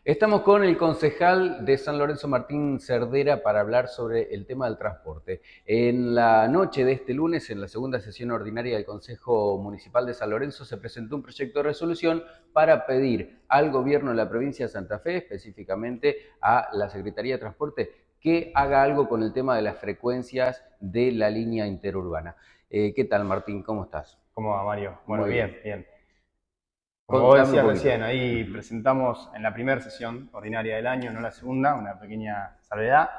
Estamos con el concejal de San Lorenzo, Martín Cerdera, para hablar sobre el tema del transporte. En la noche de este lunes, en la segunda sesión ordinaria del Consejo Municipal de San Lorenzo, se presentó un proyecto de resolución para pedir al gobierno de la provincia de Santa Fe, específicamente a la Secretaría de Transporte, que haga algo con el tema de las frecuencias de la línea interurbana. ¿Qué tal, Martín? ¿Cómo estás? ¿Cómo va, Mario? Bueno, Muy bien. bien, bien. Como vos Contame un decías poquito. recién, ahí presentamos en la primera sesión ordinaria del año, no la segunda, una pequeña salvedad,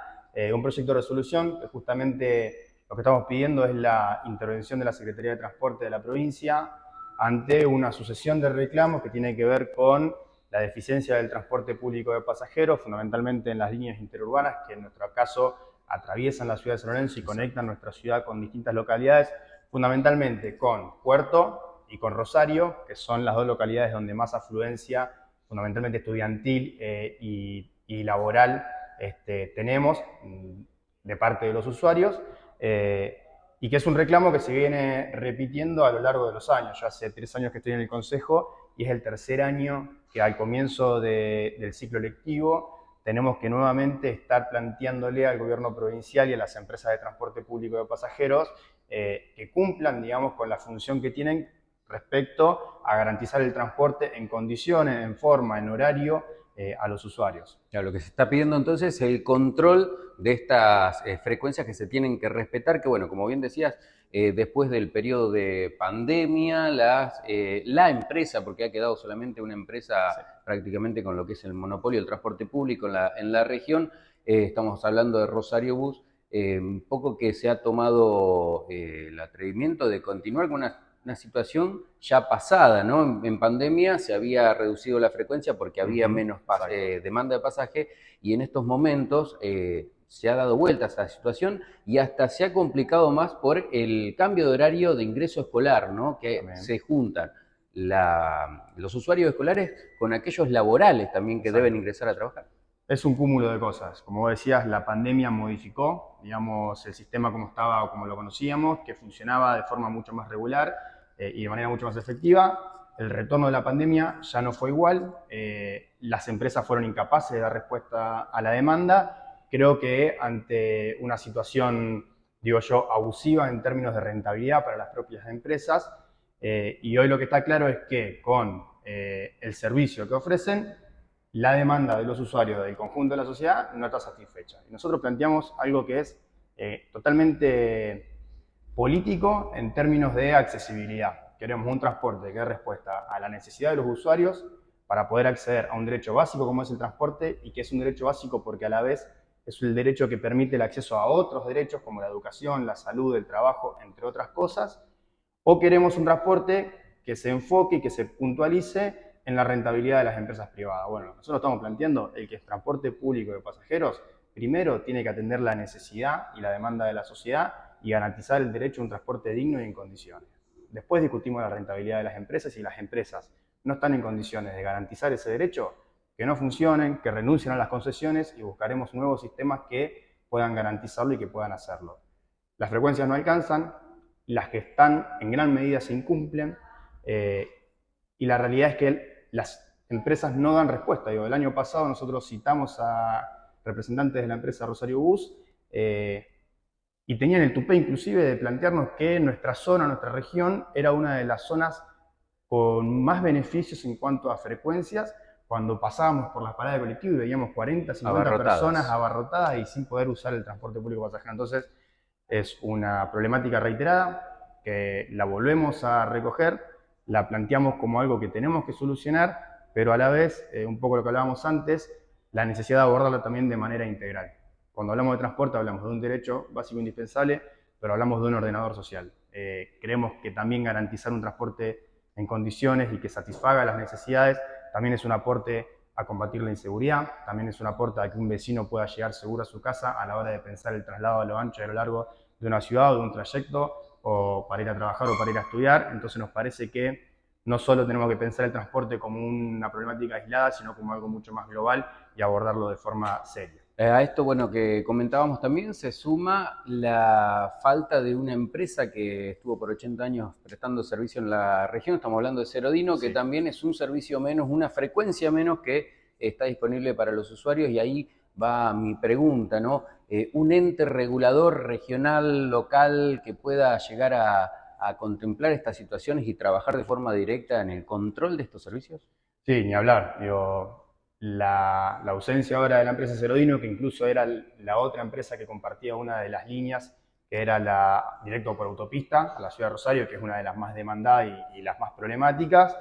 un proyecto de resolución que justamente lo que estamos pidiendo es la intervención de la Secretaría de Transporte de la provincia ante una sucesión de reclamos que tiene que ver con la deficiencia del transporte público de pasajeros, fundamentalmente en las líneas interurbanas, que en nuestro caso atraviesan la ciudad de San Lorenzo y Exacto. conectan nuestra ciudad con distintas localidades, fundamentalmente con Puerto y con Rosario, que son las dos localidades donde más afluencia, fundamentalmente estudiantil y laboral, tenemos de parte de los usuarios, y que es un reclamo que se viene repitiendo a lo largo de los años. Yo hace 3 años que estoy en el Consejo y es el tercer año que al comienzo del ciclo lectivo tenemos que nuevamente estar planteándole al gobierno provincial y a las empresas de transporte público de pasajeros que cumplan, digamos, con la función que tienen respecto a garantizar el transporte en condiciones, en forma, en horario a los usuarios. Claro, lo que se está pidiendo entonces es el control de estas frecuencias que se tienen que respetar, que bueno, como bien decías, después del periodo de pandemia, la empresa, porque ha quedado solamente una empresa Sí. prácticamente con lo que es el monopolio del transporte público en la región, estamos hablando de Rosario Bus, un poco que se ha tomado el atrevimiento de continuar con una situación ya pasada, ¿no? En pandemia se había reducido la frecuencia porque había menos Exacto. demanda de pasaje y en estos momentos se ha dado vuelta a esa situación y hasta se ha complicado más por el cambio de horario de ingreso escolar, ¿no? Que También. se juntan los usuarios escolares con aquellos laborales también que deben Exacto. ingresar a trabajar. Es un cúmulo de cosas. Como vos decías, la pandemia modificó, digamos, el sistema como estaba o como lo conocíamos, que funcionaba de forma mucho más regular y de manera mucho más efectiva. El retorno de la pandemia ya no fue igual. Las empresas fueron incapaces de dar respuesta a la demanda. Creo que ante una situación, digo yo, abusiva en términos de rentabilidad para las propias empresas, y hoy lo que está claro es que con el servicio que ofrecen, la demanda de los usuarios del conjunto de la sociedad no está satisfecha. Y nosotros planteamos algo que es totalmente político en términos de accesibilidad. Queremos un transporte que dé respuesta a la necesidad de los usuarios para poder acceder a un derecho básico como es el transporte y que es un derecho básico porque a la vez es el derecho que permite el acceso a otros derechos como la educación, la salud, el trabajo, entre otras cosas. O queremos un transporte que se enfoque y que se puntualice en la rentabilidad de las empresas privadas. Bueno, nosotros estamos planteando el que el transporte público de pasajeros primero tiene que atender la necesidad y la demanda de la sociedad y garantizar el derecho a un transporte digno y en condiciones. Después discutimos la rentabilidad de las empresas y las empresas no están en condiciones de garantizar ese derecho, que no funcionen, que renuncien a las concesiones y buscaremos nuevos sistemas que puedan garantizarlo y que puedan hacerlo. Las frecuencias no alcanzan, las que están en gran medida se incumplen eh, y la realidad es que las empresas no dan respuesta. Digo, el año pasado nosotros citamos a representantes de la empresa Rosario Bus y tenían el tupé inclusive de plantearnos que nuestra zona, nuestra región, era una de las zonas con más beneficios en cuanto a frecuencias cuando pasábamos por las paradas de colectivo y veíamos 40, 50 personas Abarrotadas. abarrotadas y sin poder usar el transporte público pasajero. Entonces, es una problemática reiterada que la volvemos a recoger, la planteamos como algo que tenemos que solucionar, pero a la vez, un poco lo que hablábamos antes, la necesidad de abordarlo también de manera integral. Cuando hablamos de transporte hablamos de un derecho básico indispensable, pero hablamos de un ordenador social. Creemos que también garantizar un transporte en condiciones y que satisfaga las necesidades también es un aporte a combatir la inseguridad, también es un aporte a que un vecino pueda llegar seguro a su casa a la hora de pensar el traslado a lo ancho y a lo largo de una ciudad o de un trayecto, o para ir a trabajar o para ir a estudiar. Entonces nos parece que no solo tenemos que pensar el transporte como una problemática aislada, sino como algo mucho más global y abordarlo de forma seria. A esto, bueno, que comentábamos también, se suma la falta de una empresa que estuvo por 80 años prestando servicio en la región. Estamos hablando de Cerodino, que Sí, también es un servicio menos, una frecuencia menos que está disponible para los usuarios y ahí va mi pregunta, ¿no? Un ente regulador regional, local, que pueda llegar a contemplar estas situaciones y trabajar de forma directa en el control de estos servicios. Sí, ni hablar. Digo, la ausencia ahora de la empresa Cerodino, que incluso era la otra empresa que compartía una de las líneas, que era la directo por autopista a la ciudad de Rosario, que es una de las más demandadas y las más problemáticas,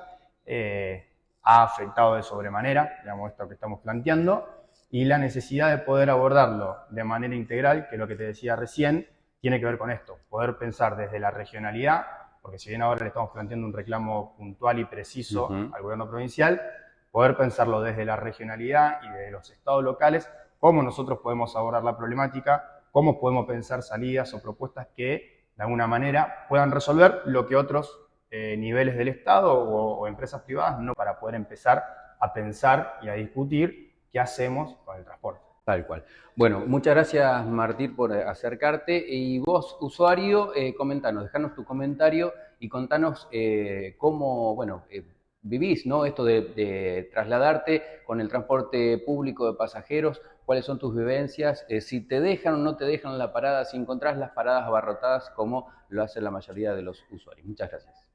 ha afectado de sobremanera, digamos, esto que estamos planteando, y la necesidad de poder abordarlo de manera integral, que es lo que te decía recién, tiene que ver con esto, poder pensar desde la regionalidad, porque si bien ahora le estamos planteando un reclamo puntual y preciso al gobierno provincial, poder pensarlo desde la regionalidad y desde los estados locales, cómo nosotros podemos abordar la problemática, cómo podemos pensar salidas o propuestas que de alguna manera puedan resolver lo que otros niveles del Estado o empresas privadas no, para poder empezar a pensar y a discutir qué hacemos con el transporte. Tal cual. Bueno, muchas gracias Martín por acercarte. Y vos, usuario, comentanos, dejanos tu comentario y contanos cómo, bueno, vivís, ¿no? Esto de trasladarte con el transporte público de pasajeros, cuáles son tus vivencias, si te dejan o no te dejan la parada, si encontrás las paradas abarrotadas como lo hace la mayoría de los usuarios. Muchas gracias.